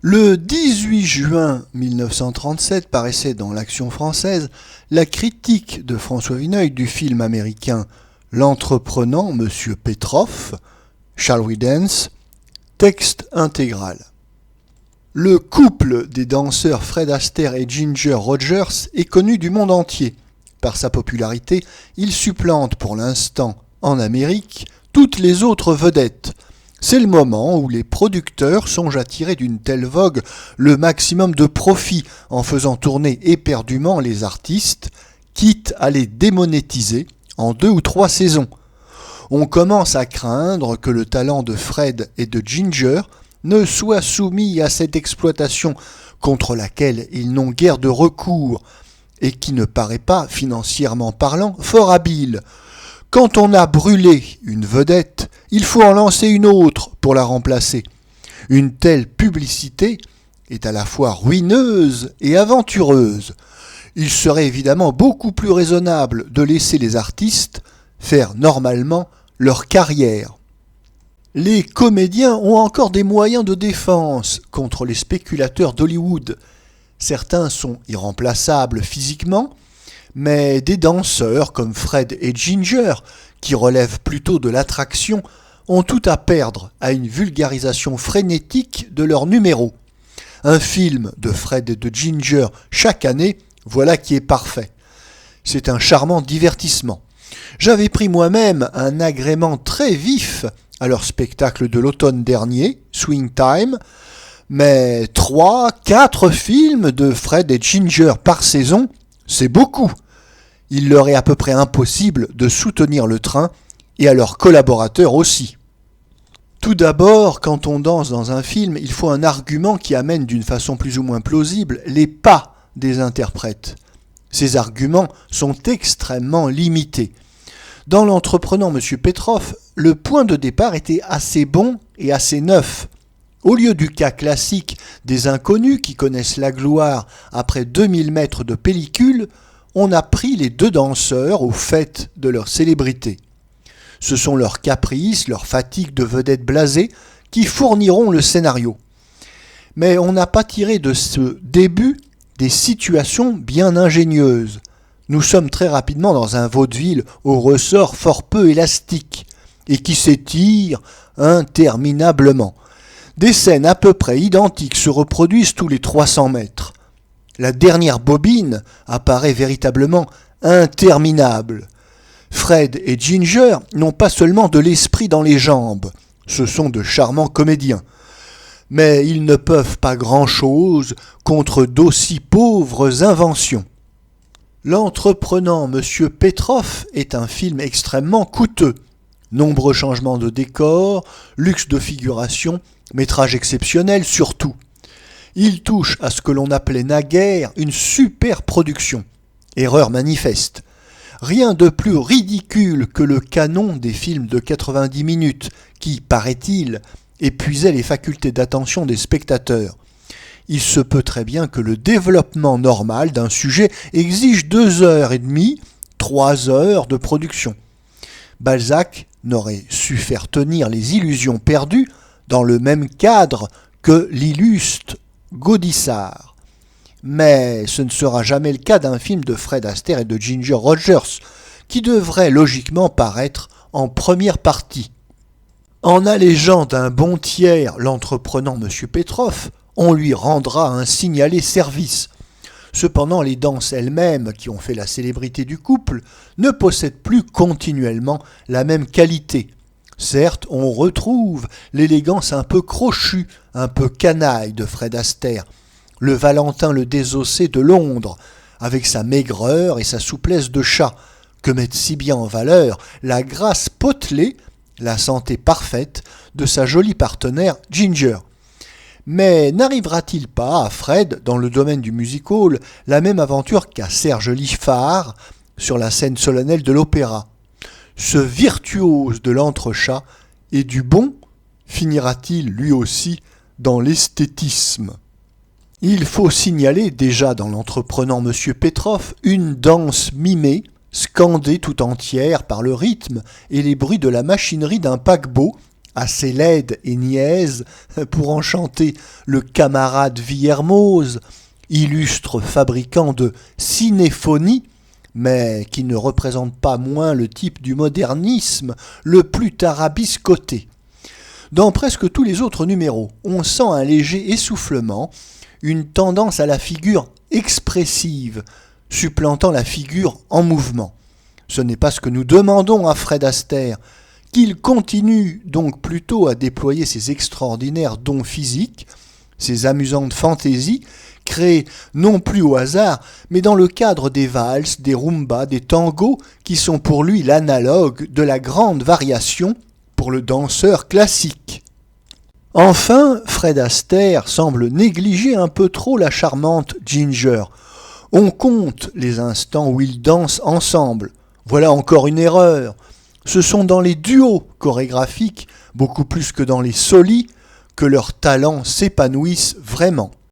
Le 18 juin 1937 paraissait dans l'Action française la critique de François Vineuil du film américain L'entreprenant Monsieur Petroff, Shall We Dance, texte intégral. Le couple des danseurs Fred Astaire et Ginger Rogers est connu du monde entier. Par sa popularité, il supplante pour l'instant, en Amérique, toutes les autres vedettes. C'est le moment où les producteurs songent à tirer d'une telle vogue le maximum de profit en faisant tourner éperdument les artistes, quitte à les démonétiser en 2 ou 3 saisons. On commence à craindre que le talent de Fred et de Ginger ne soit soumis à cette exploitation contre laquelle ils n'ont guère de recours et qui ne paraît pas, financièrement parlant, fort habile. Quand on a brûlé une vedette, il faut en lancer une autre pour la remplacer. Une telle publicité est à la fois ruineuse et aventureuse. Il serait évidemment beaucoup plus raisonnable de laisser les artistes faire normalement leur carrière. Les comédiens ont encore des moyens de défense contre les spéculateurs d'Hollywood. Certains sont irremplaçables physiquement, mais des danseurs comme Fred et Ginger, qui relèvent plutôt de l'attraction, ont tout à perdre à une vulgarisation frénétique de leurs numéros. Un film de Fred et de Ginger chaque année, voilà qui est parfait. C'est un charmant divertissement. J'avais pris moi-même un agrément très vif à leur spectacle de l'automne dernier, Swing Time, mais 3-4 films de Fred et Ginger par saison, c'est beaucoup. Il leur est à peu près impossible de soutenir le train, et à leurs collaborateurs aussi. Tout d'abord, quand on danse dans un film, il faut un argument qui amène d'une façon plus ou moins plausible les pas des interprètes. Ces arguments sont extrêmement limités. Dans L'entreprenant Monsieur Petroff, le point de départ était assez bon et assez neuf. Au lieu du cas classique des inconnus qui connaissent la gloire après 2000 mètres de pellicule, on a pris les 2 danseurs au fait de leur célébrité. Ce sont leurs caprices, leurs fatigues de vedettes blasées qui fourniront le scénario. Mais on n'a pas tiré de ce début des situations bien ingénieuses. Nous sommes très rapidement dans un vaudeville au ressort fort peu élastique et qui s'étire interminablement. Des scènes à peu près identiques se reproduisent tous les 300 mètres. La dernière bobine apparaît véritablement interminable. Fred et Ginger n'ont pas seulement de l'esprit dans les jambes, ce sont de charmants comédiens. Mais ils ne peuvent pas grand-chose contre d'aussi pauvres inventions. L'entreprenant Monsieur Petroff est un film extrêmement coûteux. Nombreux changements de décor, luxe de figuration, métrage exceptionnel surtout. Il touche à ce que l'on appelait naguère une superproduction. Erreur manifeste. Rien de plus ridicule que le canon des films de 90 minutes qui, paraît-il, épuisait les facultés d'attention des spectateurs. Il se peut très bien que le développement normal d'un sujet exige 2h30, 3 heures de production. Balzac n'aurait su faire tenir les illusions perdues dans le même cadre que l'illustre Gaudissart. Mais ce ne sera jamais le cas d'un film de Fred Astaire et de Ginger Rogers, qui devrait logiquement paraître en première partie. En allégeant d'un bon tiers l'entreprenant Monsieur Petroff, on lui rendra un signalé service. Cependant, les danses elles-mêmes, qui ont fait la célébrité du couple, ne possèdent plus continuellement la même qualité. Certes, on retrouve l'élégance un peu crochue, un peu canaille de Fred Astaire, le Valentin le désossé de Londres, avec sa maigreur et sa souplesse de chat, que mettent si bien en valeur la grâce potelée, la santé parfaite de sa jolie partenaire Ginger. Mais n'arrivera-t-il pas à Fred, dans le domaine du music-hall, la même aventure qu'à Serge Liffard sur la scène solennelle de l'opéra ? Ce virtuose de l'entrechat et du bon finira-t-il lui aussi dans l'esthétisme ? Il faut signaler déjà dans L'entreprenant Monsieur Petroff une danse mimée, scandée tout entière par le rythme et les bruits de la machinerie d'un paquebot, assez laide et niaise pour enchanter le camarade Villermoz, illustre fabricant de cinéphonie, mais qui ne représente pas moins le type du modernisme le plus tarabiscoté. Dans presque tous les autres numéros, on sent un léger essoufflement, une tendance à la figure expressive, supplantant la figure en mouvement. Ce n'est pas ce que nous demandons à Fred Astaire, qu'il continue donc plutôt à déployer ses extraordinaires dons physiques, ses amusantes fantaisies, créées non plus au hasard, mais dans le cadre des valses, des rumbas, des tangos, qui sont pour lui l'analogue de la grande variation pour le danseur classique. Enfin, Fred Astaire semble négliger un peu trop la charmante Ginger. On compte les instants où ils dansent ensemble. Voilà encore une erreur. Ce sont dans les duos chorégraphiques, beaucoup plus que dans les solis, que leurs talents s'épanouissent vraiment.